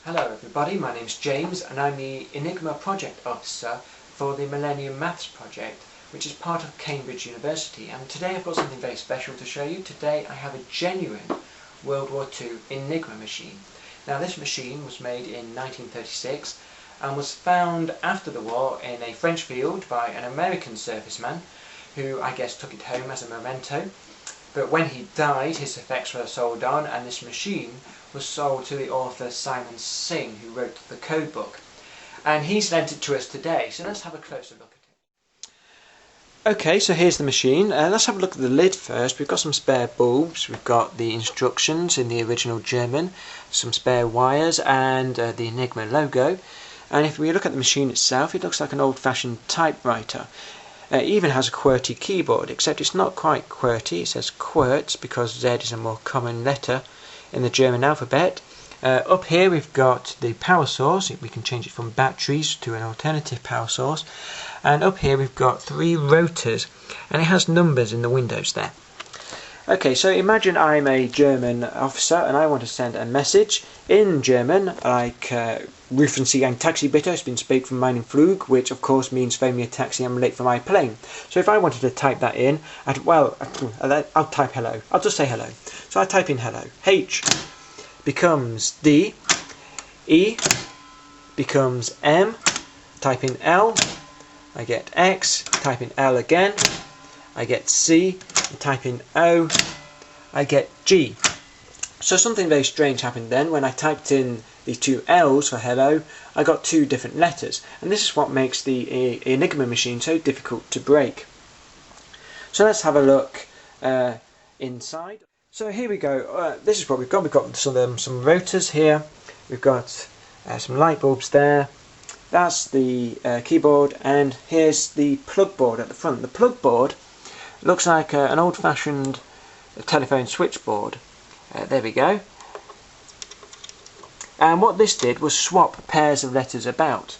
Hello everybody, my name's James and I'm the Enigma Project Officer for the Millennium Maths Project, which is part of Cambridge University, and today I've got something very special to show you. Today I have a genuine World War II Enigma machine. Now this machine was made in 1936 and was found after the war in a French field by an American serviceman who I guess took it home as a memento. But when he died, his effects were sold on, and this machine was sold to the author Simon Singh, who wrote the code book. And he's lent it to us today, so let's have a closer look at it. Okay, so here's the machine. Let's have a look at the lid first. We've got some spare bulbs, we've got the instructions in the original German, some spare wires, and the Enigma logo. And if we look at the machine itself, it looks like an old-fashioned typewriter. It even has a QWERTY keyboard, except it's not quite QWERTY. It says QWERTZ because Z is a more common letter in the German alphabet. Up here we've got the power source. We can change it from batteries to an alternative power source. And up here we've got 3 rotors, and it has numbers in the windows there. Okay, so imagine I'm a German officer and I want to send a message in German, like rufen Sie ein Taxi bitte, ich bin spät für meinen Flug, which of course means phone me a taxi, I'm late for my plane. So if I wanted to type that in, I'll type hello. I'll just say hello. So I type in hello. H becomes D, E becomes M, type in L, I get X, type in L again, I get C, type in O, I get G. So something very strange happened then. When I typed in the 2 L's for hello, I got 2 different letters, and this is what makes the Enigma machine so difficult to break. So let's have a look inside. So here we go. This is what we've got. We've got some rotors here, we've got some light bulbs there, that's the keyboard, and here's the plug board at the front. The plug board looks like an old-fashioned telephone switchboard. There we go. And what this did was swap pairs of letters about.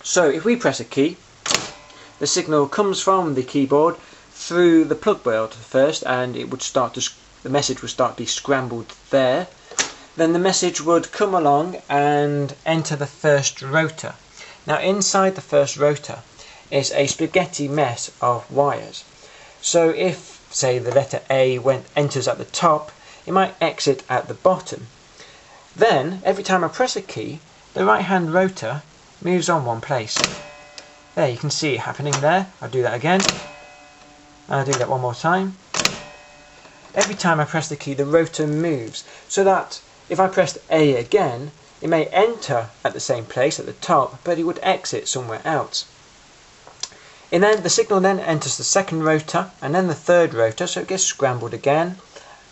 So if we press a key, the signal comes from the keyboard through the plug board first, and it would start to the message would start to be scrambled there. Then the message would come along and enter the first rotor. Now inside the first rotor is a spaghetti mess of wires. So if, say, the letter A enters at the top, it might exit at the bottom. Then, every time I press a key, the right-hand rotor moves on one place. There, you can see it happening there. I'll do that again. I'll do that one more time. Every time I press the key, the rotor moves, so that if I pressed A again, it may enter at the same place at the top, but it would exit somewhere else. And then the signal then enters the second rotor and then the third rotor, so it gets scrambled again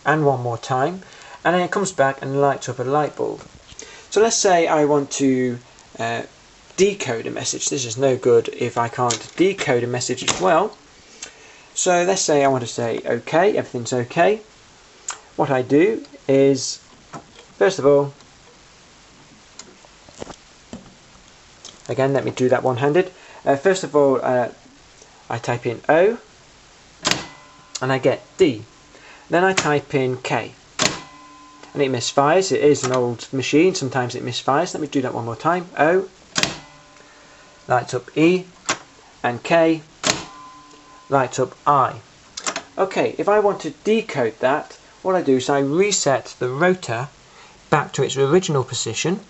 and one more time, and then it comes back and lights up a light bulb. So let's say I want to decode a message. This is no good if I can't decode a message as well. So let's say I want to say OK, everything's OK. What I do is, first of all, again let me do that one-handed. First of all, I type in O and I get D. Then I type in K and it misfires. It is an old machine, sometimes it misfires. Let me do that one more time. O, lights up E, and K, lights up I. Okay, if I want to decode that, what I do is I reset the rotor back to its original position,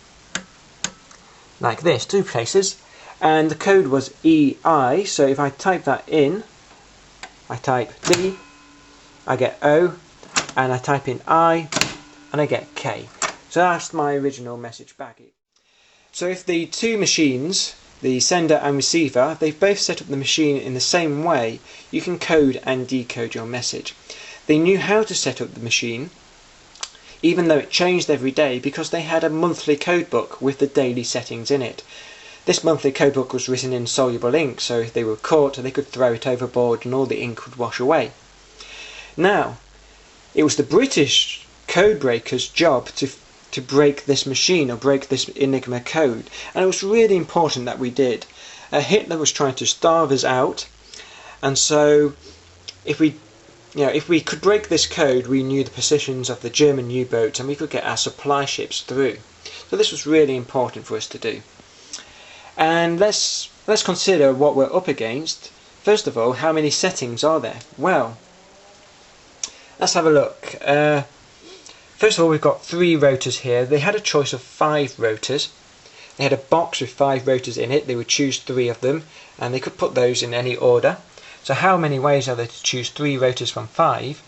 like this, 2 places. And the code was EI, so if I type that in, I type D, I get O, and I type in I, and I get K. So that's my original message back. So if the 2 machines, the sender and receiver, they've both set up the machine in the same way, you can code and decode your message. They knew how to set up the machine, even though it changed every day, because they had a monthly code book with the daily settings in it. This monthly codebook was written in soluble ink, so if they were caught, they could throw it overboard and all the ink would wash away. Now, it was the British code breakers' job to break this machine, or break this Enigma code, and it was really important that we did. Hitler was trying to starve us out, and so if we could break this code, we knew the positions of the German U-boats and we could get our supply ships through. So this was really important for us to do. And let's consider what we're up against. First of all, how many settings are there? Well, let's have a look. First of all, we've got 3 rotors here. They had a choice of 5 rotors. They had a box with 5 rotors in it. They would choose 3 of them, and they could put those in any order. So how many ways are there to choose 3 rotors from 5?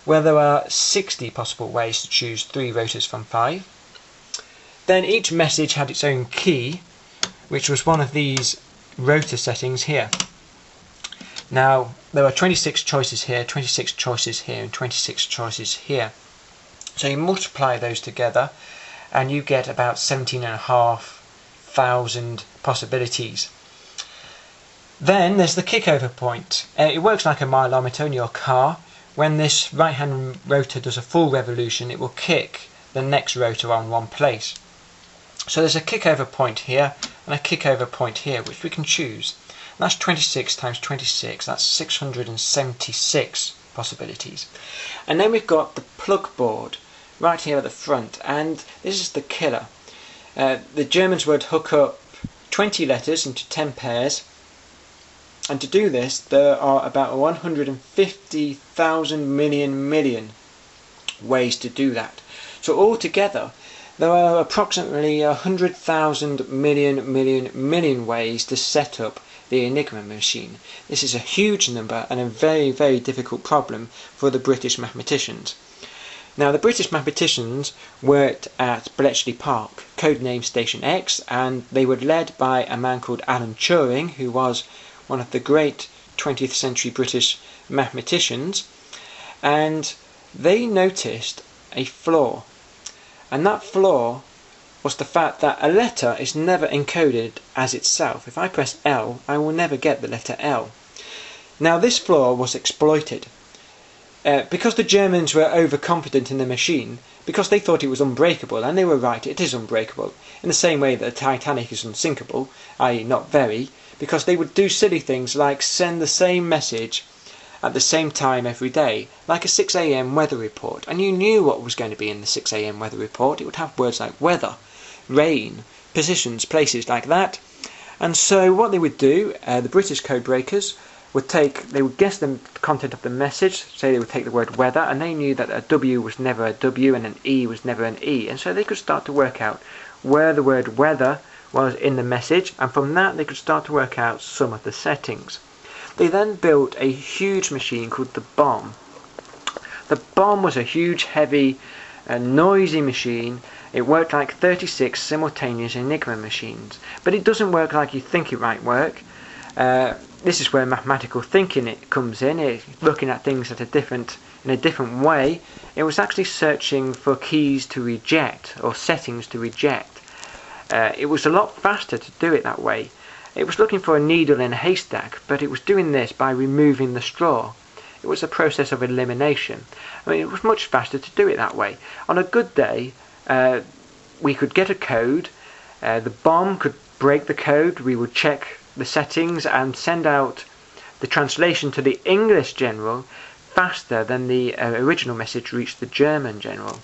Well, there are 60 possible ways to choose 3 rotors from 5. Then each message had its own key, which was one of these rotor settings here. Now, there are 26 choices here, 26 choices here, and 26 choices here. So you multiply those together, and you get about 17,500 possibilities. Then there's the kickover point. It works like a mileometer in your car. When this right-hand rotor does a full revolution, it will kick the next rotor on one place. So there's a kickover point here and a kickover point here, which we can choose. And that's 26 times 26, that's 676 possibilities. And then we've got the plug board right here at the front, and this is the killer. The Germans would hook up 20 letters into 10 pairs, and to do this there are about 150,000 million ways to do that. So altogether there are approximately 100,000 million ways to set up the Enigma machine. This is a huge number and a very, very difficult problem for the British mathematicians. Now, the British mathematicians worked at Bletchley Park, codename Station X, and they were led by a man called Alan Turing, who was one of the great 20th century British mathematicians, and they noticed a flaw. And that flaw was the fact that a letter is never encoded as itself. If I press L, I will never get the letter L. Now, this flaw was exploited. Because the Germans were overconfident in the machine, because they thought it was unbreakable, and they were right, it is unbreakable, in the same way that the Titanic is unsinkable, i.e. not very, because they would do silly things like send the same message at the same time every day, like a 6 AM weather report, and you knew what was going to be in the 6 AM weather report. It would have words like weather, rain, positions, places like that. And so what they would do, the British code breakers, they would guess the content of the message, say they would take the word weather, and they knew that a W was never a W and an E was never an E, and so they could start to work out where the word weather was in the message, and from that they could start to work out some of the settings. They then built a huge machine called the bomb. The bomb was a huge, heavy, noisy machine. It worked like 36 simultaneous Enigma machines, but it doesn't work like you think it might work. This is where mathematical thinking comes in. It's looking at things in a different way. It was actually searching for keys to reject or settings to reject. It was a lot faster to do it that way. It was looking for a needle in a haystack, but it was doing this by removing the straw. It was a process of elimination. I mean, it was much faster to do it that way. On a good day, we could get a code. The bomb could break the code. We would check the settings and send out the translation to the English general faster than the original message reached the German general.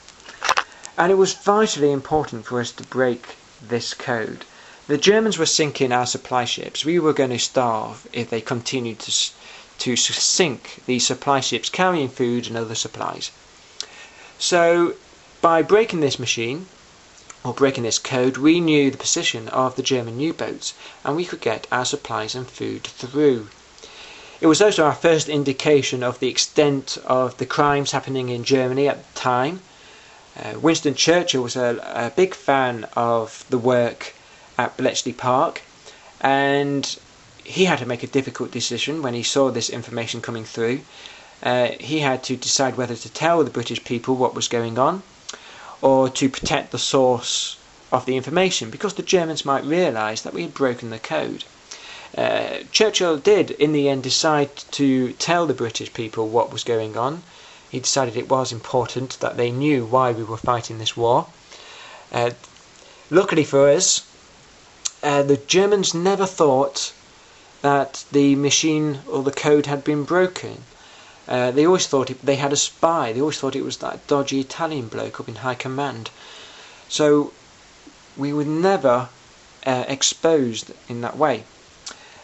And it was vitally important for us to break this code. The Germans were sinking our supply ships. We were going to starve if they continued to sink these supply ships carrying food and other supplies. So by breaking this machine, or breaking this code, we knew the position of the German U-boats, and we could get our supplies and food through. It was also our first indication of the extent of the crimes happening in Germany at the time. Winston Churchill was a big fan of the work at Bletchley Park, and he had to make a difficult decision when he saw this information coming through. He had to decide whether to tell the British people what was going on, or to protect the source of the information, because the Germans might realise that we had broken the code. Churchill did, in the end, decide to tell the British people what was going on. He decided it was important that they knew why we were fighting this war. Luckily for us, the Germans never thought that the machine or the code had been broken. They always thought they had a spy. They always thought it was that dodgy Italian bloke up in high command. So we were never exposed in that way.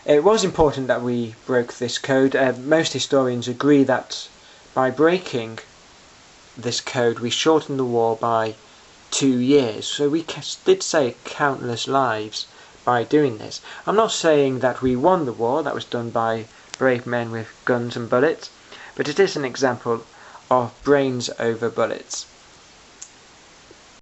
It was important that we broke this code. Most historians agree that by breaking this code we shortened the war by 2 years, so we did save countless lives by doing this. I'm not saying that we won the war, that was done by brave men with guns and bullets, but it is an example of brains over bullets.